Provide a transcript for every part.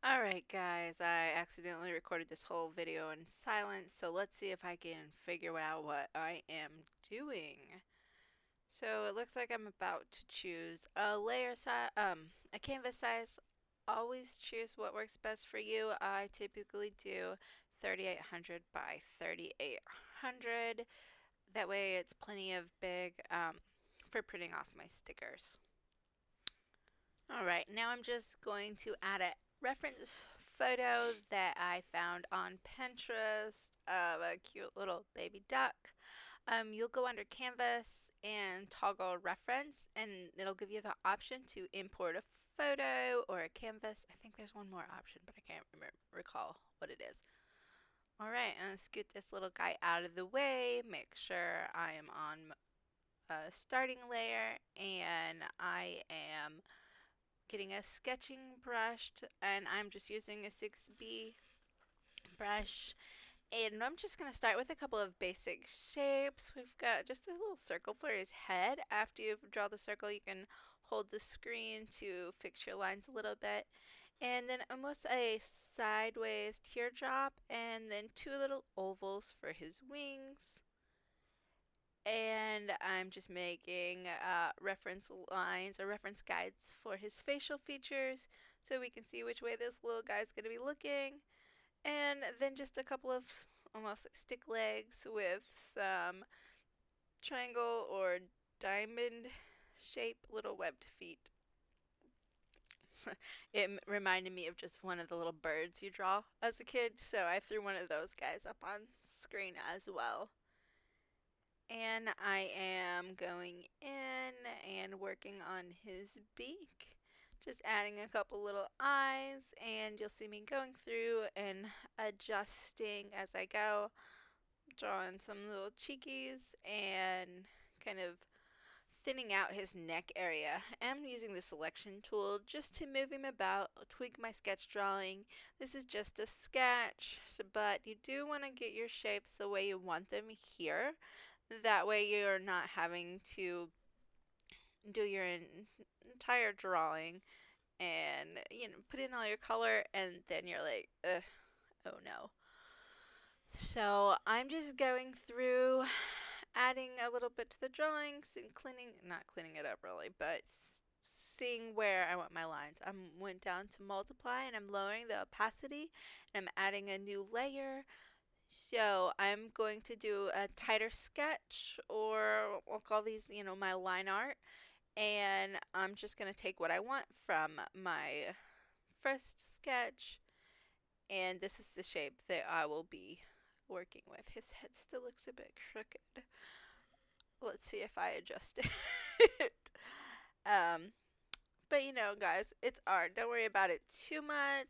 Alright guys, I accidentally recorded this whole video in silence, so let's see if I can figure out what I am doing. So it looks like I'm about to choose a layer size, a canvas size. Always choose what works best for you. I typically do 3800 by 3800. That way it's plenty of big for printing off my stickers. Alright, now I'm just going to add a reference photo that I found on Pinterest of a cute little baby duck. You'll go under Canvas and toggle reference, and it'll give you the option to import a photo or a canvas. I think there's one more option, but I can't recall what it is. Alright, I'm going to scoot this little guy out of the way, make sure I am on a starting layer, and I am getting a sketching brush, and I'm just using a 6B brush. And I'm just going to start with a couple of basic shapes. We've got just a little circle for his head. After you draw the circle, you can hold the screen to fix your lines a little bit. And then almost a sideways teardrop, and then two little ovals for his wings. And I'm just making reference lines or reference guides for his facial features so we can see which way this little guy's going to be looking. And then just a couple of almost like stick legs with some triangle or diamond shape little webbed feet. It reminded me of just one of the little birds you draw as a kid, so I threw one of those guys up on screen as well. And I am going in and working on his beak. Just adding a couple little eyes, and you'll see me going through and adjusting as I go. Drawing some little cheekies and kind of thinning out his neck area. I'm using the selection tool just to move him about, tweak my sketch drawing. This is just a sketch, but you do want to get your shapes the way you want them here. That way you're not having to do your entire drawing and, put in all your color and then you're like, ugh, oh no. So I'm just going through adding a little bit to the drawings and not cleaning it up really, but seeing where I want my lines. I went down to multiply and I'm lowering the opacity and I'm adding a new layer. So I'm going to do a tighter sketch, or I'll call these, my line art. And I'm just going to take what I want from my first sketch, and this is the shape that I will be working with. His head still looks a bit crooked. Let's see if I adjust it. um, but guys, it's art. Don't worry about it too much.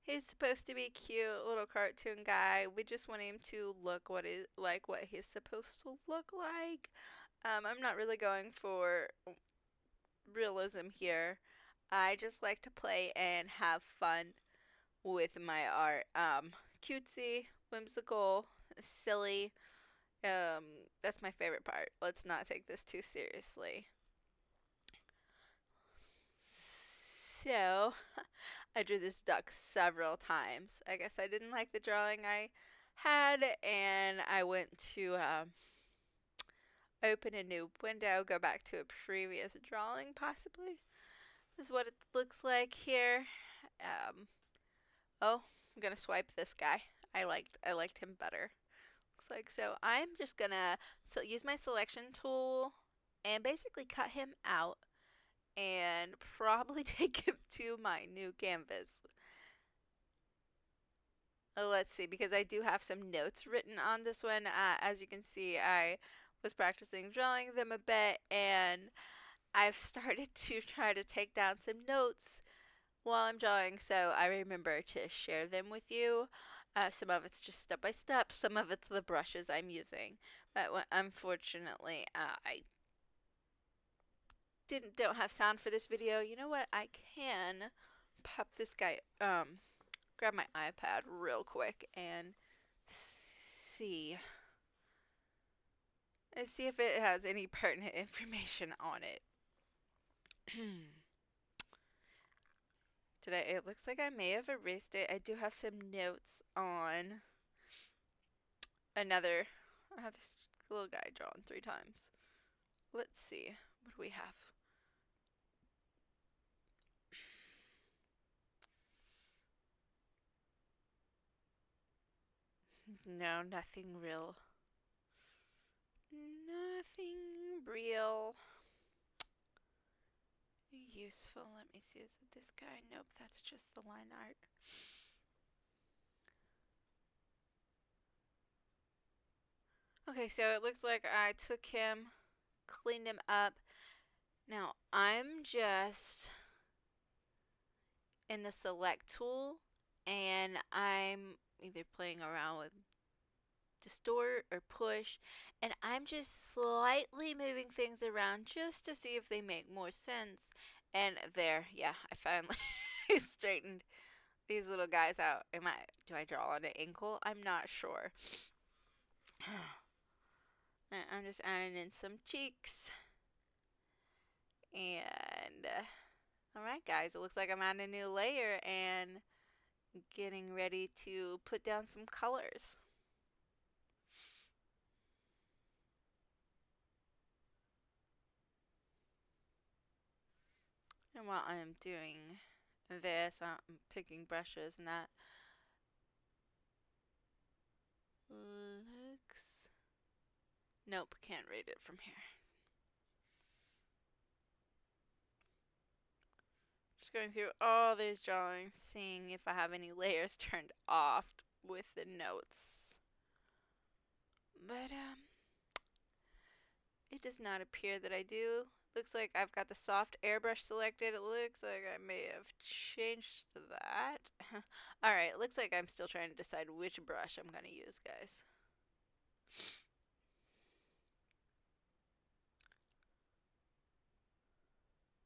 He's supposed to be a cute little cartoon guy. We just want him to look what he's supposed to look like. I'm not really going for realism here. I just like to play and have fun with my art. Cutesy, whimsical, silly. That's my favorite part. Let's not take this too seriously. So, I drew this duck several times. I guess I didn't like the drawing I had, and I went to open a new window, go back to a previous drawing, possibly. This is what it looks like here. Um, oh, I'm gonna swipe this guy. I liked him better. Looks like so. I'm just gonna use my selection tool and basically cut him out and probably take him to my new canvas. Let's see, because I do have some notes written on this one. As you can see, I was practicing drawing them a bit, and I've started to try to take down some notes while I'm drawing, so I remember to share them with you. Some of it's just step by step, some of it's the brushes I'm using. But unfortunately, I don't have sound for this video. You know what? I can pop this guy, grab my iPad real quick and see. And see if it has any pertinent information on it. Today it looks like I may have erased it. I do have some notes on another. I have this little guy drawn 3 times. Let's see. What do we have? No, nothing real. Nothing real. Useful. Let me see. Is it this guy? Nope, that's just the line art. Okay, so it looks like I took him, cleaned him up. Now I'm just in the select tool and I'm either playing around with distort or push, and I'm just slightly moving things around just to see if they make more sense. And there, yeah, I finally straightened these little guys out. Do I draw on an ankle? I'm not sure. I'm just adding in some cheeks. And, alright guys, it looks like I'm adding a new layer and getting ready to put down some colors. And while I'm doing this, I'm picking brushes, and that looks... Nope, can't read it from here. Just going through all these drawings, seeing if I have any layers turned off with the notes. But, it does not appear that I do. Looks like I've got the soft airbrush selected. It looks like I may have changed that. Alright, it looks like I'm still trying to decide which brush I'm going to use, guys.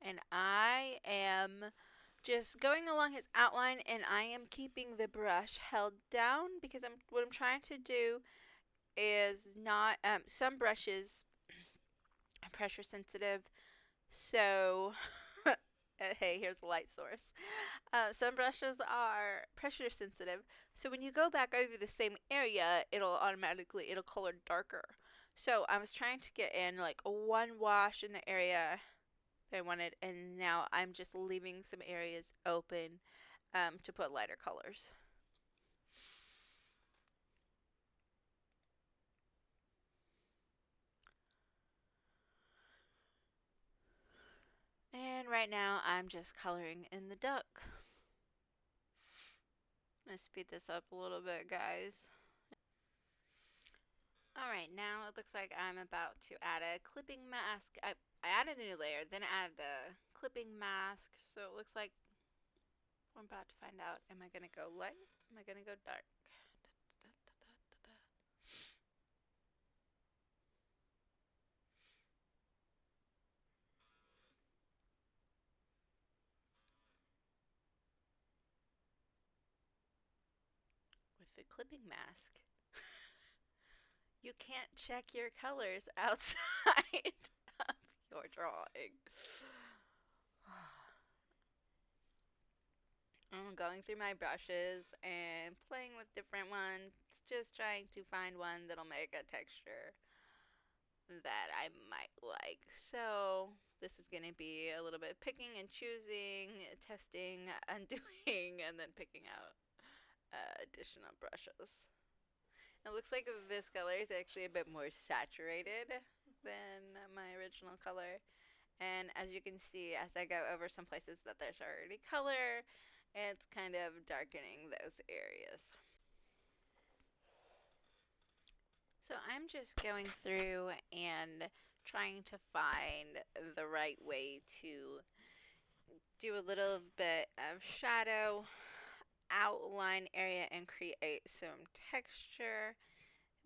And I am just going along his outline, and I am keeping the brush held down because what I'm trying to do is not, some brushes are pressure sensitive, so hey, here's the light source. Some brushes are pressure sensitive, so when you go back over the same area, it'll color darker. So I was trying to get in like one wash in the area that I wanted, and now I'm just leaving some areas open to put lighter colors. And right now I'm just coloring in the duck. Let's speed this up a little bit, guys. Alright, now it looks like I'm about to add a clipping mask. I added a new layer, then added a clipping mask, so it looks like I'm about to find out. Am I going to go light? Am I going to go dark? With the clipping mask, you can't check your colors outside of your drawing. I'm going through my brushes and playing with different ones, just trying to find one that'll make a texture that I might like. So this is going to be a little bit picking and choosing, testing, undoing, and then picking out additional brushes. It looks like this color is actually a bit more saturated than my original color. And as you can see, as I go over some places that there's already color, it's kind of darkening those areas. So I'm just going through and trying to find the right way to do a little bit of shadow, outline area, and create some texture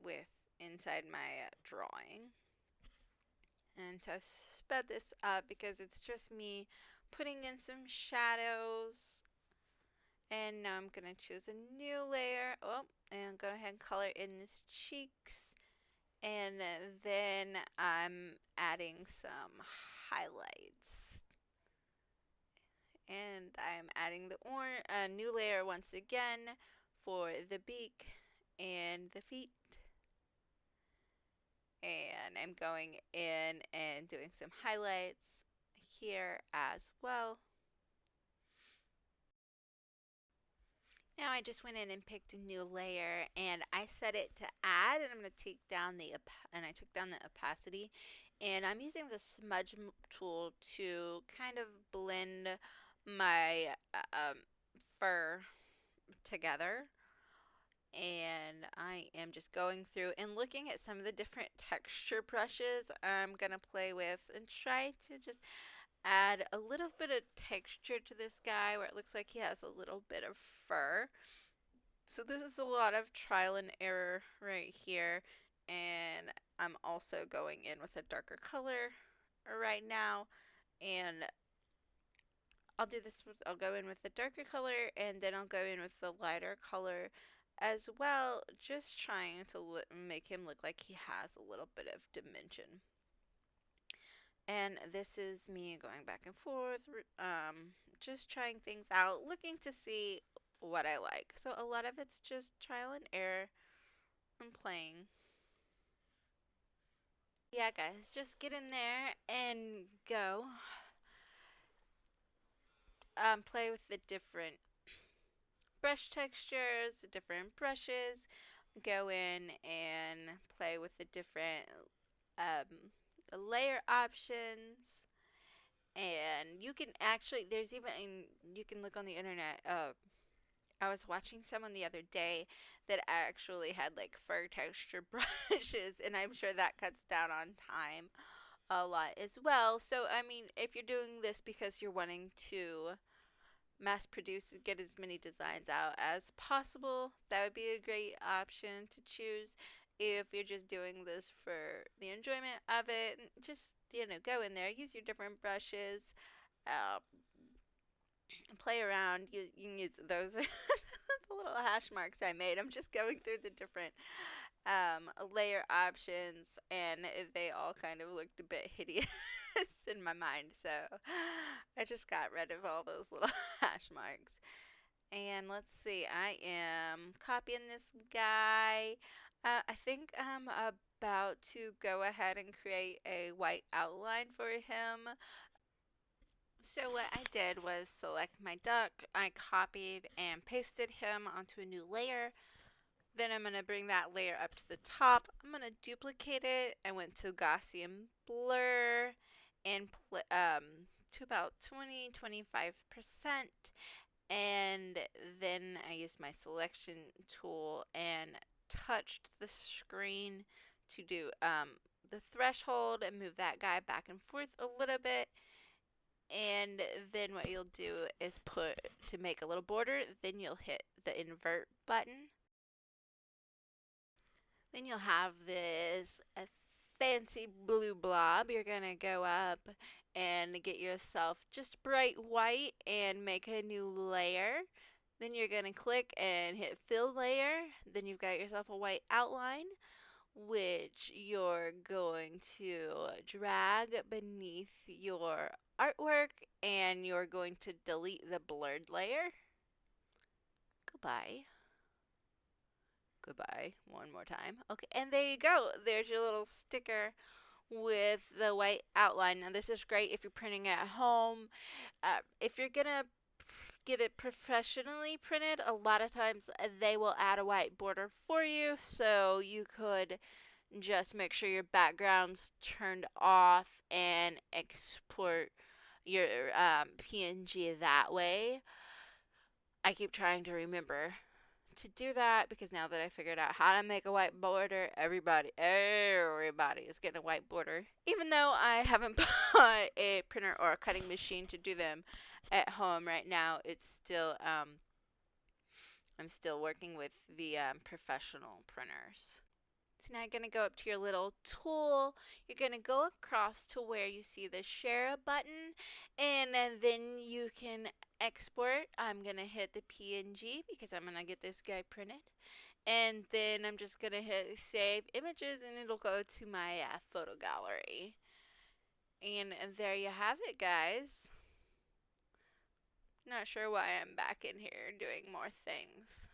with inside my drawing. And so I've sped this up because it's just me putting in some shadows. And now I'm going to choose a new layer. Oh, and go ahead and color in this cheeks. And then I'm adding some highlights. And I'm adding the new layer once again for the beak and the feet. And I'm going in and doing some highlights here as well. Now I just went in and picked a new layer and I set it to add, and I'm going to take down and I took down the opacity, and I'm using the smudge tool to kind of blend my fur together. And I am just going through and looking at some of the different texture brushes I'm going to play with and try to just add a little bit of texture to this guy where it looks like he has a little bit of fur. So this is a lot of trial and error right here, and I'm also going in with a darker color right now, and I'll go in with the darker color and then I'll go in with the lighter color as well, just trying to make him look like he has a little bit of dimension. And this is me going back and forth, just trying things out, looking to see what I like. So a lot of it's just trial and error and playing. Yeah, guys, just get in there and go. Play with the different brush textures, the different brushes. Go in and play with the different layer options. And you can actually, you can look on the internet. I was watching someone the other day that actually had like fur texture brushes, and I'm sure that cuts down on time a lot as well. So, I mean, if you're doing this because you're wanting to mass produce, get as many designs out as possible, that would be a great option to choose. If you're just doing this for the enjoyment of it, just, go in there, use your different brushes, uh, play around. You can use those the little hash marks I made. I'm just going through the different layer options, and they all kind of looked a bit hideous in my mind, so I just got rid of all those little hash marks. And let's see, I am copying this guy. I think I'm about to go ahead and create a white outline for him. So what I did was select my duck, I copied and pasted him onto a new layer. Then I'm going to bring that layer up to the top. I'm going to duplicate it. I went to Gaussian blur and to about 20-25%. And then I used my selection tool and touched the screen to do the threshold and move that guy back and forth a little bit. And then what you'll do is to make a little border, then you'll hit the invert button. Then you'll have this fancy blue blob. You're going to go up and get yourself just bright white and make a new layer. Then you're going to click and hit fill layer. Then you've got yourself a white outline, which you're going to drag beneath your artwork, and you're going to delete the blurred layer. Goodbye. Goodbye. One more time. Okay, and there you go. There's your little sticker with the white outline. Now this is great if you're printing at home. If you're gonna get it professionally printed, a lot of times they will add a white border for you, so you could just make sure your background's turned off and export your PNG that way. I keep trying to remember to do that because now that I figured out how to make a white border, everybody is getting a white border. Even though I haven't bought a printer or a cutting machine to do them at home right now, it's still I'm still working with the professional printers. So now you're going to go up to your little tool. You're going to go across to where you see the share button, and then you can export. I'm going to hit the PNG because I'm going to get this guy printed. And then I'm just going to hit save images, and it'll go to my photo gallery. And there you have it, guys. Not sure why I'm back in here doing more things.